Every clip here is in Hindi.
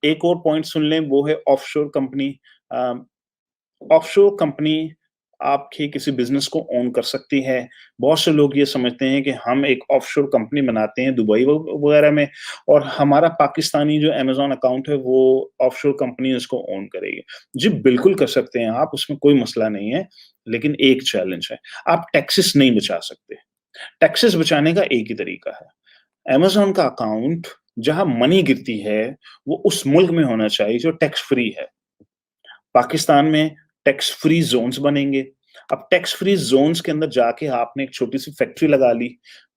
एक और पॉइंट सुन लें, वो है ऑफशोर कंपनी। अ, ऑफशोर कंपनी आपके किसी बिज़नेस को ऑन कर सकती है। बहुत से लोग ये समझते हैं कि हम एक ऑफशोर कंपनी बनाते हैं दुबई व वगैरह में, और हमारा पाकिस्तानी जो अमेज़न अकाउंट है वो ऑफशोर कंपनी उसको ऑन करेगी। जी, बिल्कुल कर सकते हैं आप, उसमें कोई मसला नहीं है, लेकिन एक चैलेंज है, आप टैक्सेस नहीं बचा सकते। टैक्सेस बचाने का एक ही तरीका है, अमेज़न का अकाउंट जहाँ मनी गिरती है, वो उस मुल्क में होना चाहिए जो टैक्स फ्री है। पाकिस्तान में टैक्स फ्री ज़ोन्स बनेंगे। अब टैक्स फ्री ज़ोन्स के अंदर जाके आपने एक छोटी-सी फैक्ट्री लगा ली,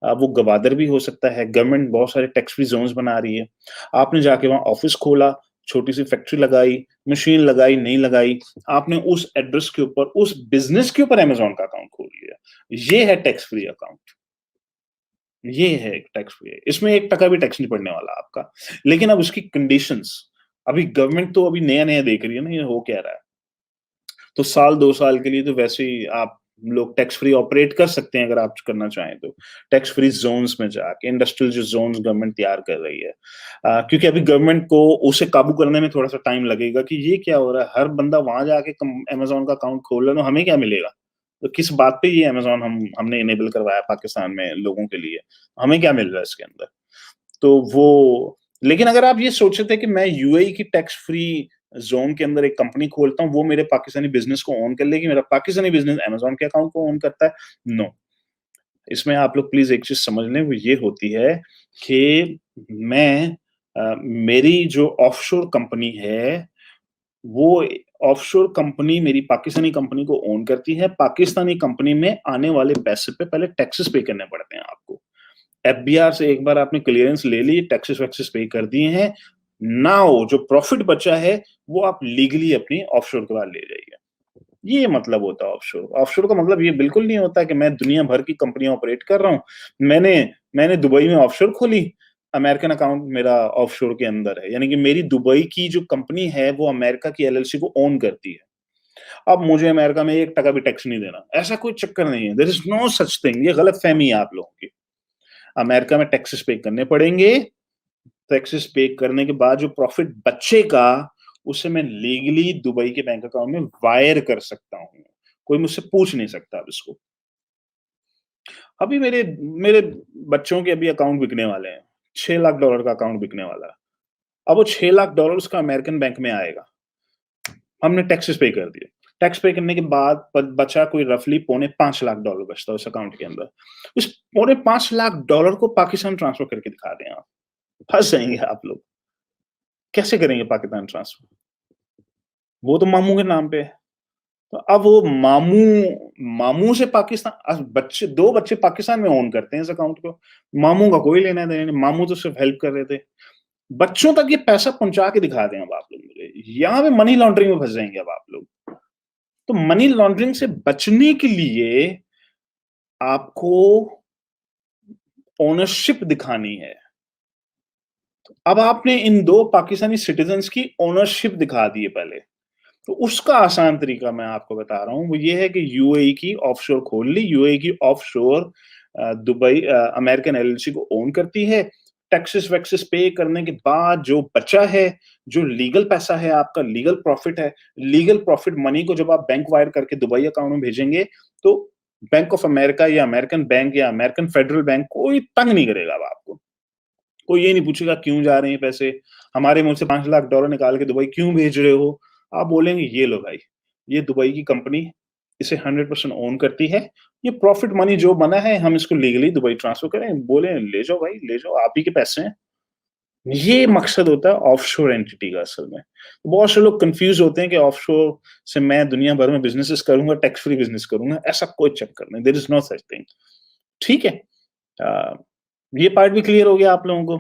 वो गवादर भी हो सकता है, गवर्नमेंट बहुत सारे टैक्स फ्री ज़ोन्स बना रही है। आपने जाके वहाँ ऑफ़िस खोला, छोटी-सी फैक्ट्री लगाई, मशीन लगाई, नहीं लगाई, आपने उस एड्रेस के ऊपर, उस बिज़नेस के ऊपर अमेज़न का अकाउंट खोल लिया। ये है टैक्स फ्री अकाउंट। ये है एक टैक्स फ्री, इसमें 1 टका भी टैक्स नहीं पड़ने वाला आपका। लेकिन अब उसकी कंडीशंस, अभी गवर्नमेंट तो अभी नया-नया देख रही है ना, ये हो क्या रहा है। तो साल 2 साल के लिए तो वैसे ही आप लोग टैक्स फ्री ऑपरेट कर सकते हैं अगर आप करना चाहें तो। टैक्स फ्री ज़ोन्स में जाके इंडस्ट्रियल जो ज़ोन्स गवर्नमेंट तैयार कर रही है। क्योंकि अभी गवर्नमेंट को उसे काबू करने में थोड़ा-सा टाइम लगेगा कि ये क्या हो रहा है? हर बंदा वहाँ जाके कम अमेज़न का अकाउंट खोल रहा है, तो हमें क्या मिलेगा? तो किस बात पे ये अमेज़न हमने इनेबल करवाया पाकिस्तान में लोगों के लिए? हमें क्या मिल रहा है इसके अंदर? तो वो, लेकिन अगर आप ये सोच रहे थे कि मैं यूएई की टैक्स फ्री ज़ोन के अंदर एक कंपनी खोलता हूँ, वो मेरे पाकिस्तानी बिज़नेस को ऑन कर लेगी, मेरा पाकिस्तानी बिज़नेस अमेज़न के अकाउंट को ऑन करता है, नो। इसमें आप लोग प्लीज़ एक चीज़ समझ लें, वो ये होती है कि मैं मेरी जो ऑफशोर कंपनी है, वो ऑफशोर कंपनी मेरी पाकिस्तानी कंपनी को ओन करती है। पाकिस्तानी कंपनी में आने वाले पैसे पे पहले टैक्सेस पे करने पड़ते हैं आपको। एफबीआर से एक बार आपने क्लियरेंस ले ली, टैक्सेस वैक्सेस पे कर दिए हैं, नाउ जो प्रॉफिट बचा है, वो आप लीगली अपनी ऑफशोर के बाद ले जाइए। ये मतलब होता है ऑफशोर। ऑफशोर का मतलब ये बिल्कुल नहीं होता कि मैं दुनिया भर की कंपनियाँ ऑपरेट कर रहा हूँ। मैंने मैंने दुबई में ऑफशोर खोली, अमेरिकन अकाउंट मेरा ऑफशोर के अंदर है। यानी कि मेरी दुबई की जो कंपनी है, वो अमेरिका की एलएलसी को ओन करती है। अब मुझे अमेरिका में 1 टका भी टैक्स नहीं देना, ऐसा कोई चक्कर नहीं है। There is no such thing, ये गलतफ़हमी है आप लोगों की। अमेरिका में टैक्सेस पे करने पड़ेंगे, टैक्सेस पे करने के बाद जो प्रॉफिट बचेगा, उसे मैं लीगली दुबई के बैंक अकाउंट में वायर कर सकता हूँ। कोई मुझसे पूछ नहीं सकता अब इसको। अभी मेरे मेरे बच्चों के अभी अकाउंट बिकने वाले हैं। $6 लाख का अकाउंट बिकने वाला है। अब वो $6 लाख का अमेरिकन बैंक में आएगा। हमने टैक्सेस पे कर दिए। टैक्स पे करने के बाद बचा कोई रफली पौने $5 लाख बचता है उस अकाउंट के अंदर। उस पौने $5 लाख को पाकिस्तान ट्रांसफर करके दिखा दें आप। फँस जाएँगे आप लोग। कैसे करेंगे पाकिस्तान ट्रांसफर? वो तो मामू के नाम पे है। तो अब वो मामू मामू से पाकिस्तान, बच्चे 2 बच्चे पाकिस्तान में ओन करते हैं इस अकाउंट को। मामू का कोई लेना-देना नहीं, मामू तो सिर्फ हेल्प कर रहे थे। बच्चों तक ये पैसा पहुँचा के दिखा दें अब आप लोग मुझे। यहाँ पे मनी लॉन्ड्रिंग में फँस जाएँगे अब आप लोग। तो मनी लॉन्ड्रिंग से बचने के लिए आपको ओनरशिप दिखानी है। अब आपने इन 2 पाकिस्तानी सिटिज़न्स की ओनरशिप दिखा दी है पहले। तो उसका आसान तरीका मैं आपको बता रहा हूँ, वो ये है कि यूएई की ऑफशोर खोल ली, यूएई की ऑफशोर दुबई अमेरिकन एलएलसी को ओन करती है। टैक्सेस वैक्सेस पे करने के बाद जो बचा है, जो लीगल पैसा है आपका, लीगल प्रॉफिट है, लीगल प्रॉफिट मनी को जब आप बैंक वायर करके दुबई अकाउंट में भेजेंगे, तो बैंक ऑफ अमेरिका या अमेरिकन बैंक या अमेरिकन फेडरल बैंक कोई तंग नहीं करेगा अब आपको। कोई ये नहीं पूछेगा क्यों जा रहे हैं पैसे, हमारे मुँह से $5 लाख निकाल के दुबई क्यों भेज रहे हो? आप बोलेंगे ये लो भाई, ये दुबई की कंपनी इसे 100% ओन करती है, ये प्रॉफिट मनी जो बना है हम इसको लीगली दुबई ट्रांसफर करें, बोले ले जाओ भाई, ले जाओ, आप ही के पैसे हैं। ये मकसद होता है ऑफशोर एंटिटी का असल में। बहुत से लोग कन्फ्यूज़ होते हैं कि ऑफशोर से मैं दुनिया भर में बिज़नेसेस करूँगा, टैक्स फ्री बिज़नेस करूँगा, ऐसा कोई चक्कर नहीं, there is no such thing. ठीक है? अ, ये पार्ट भी क्लियर हो गया आप लोगों को?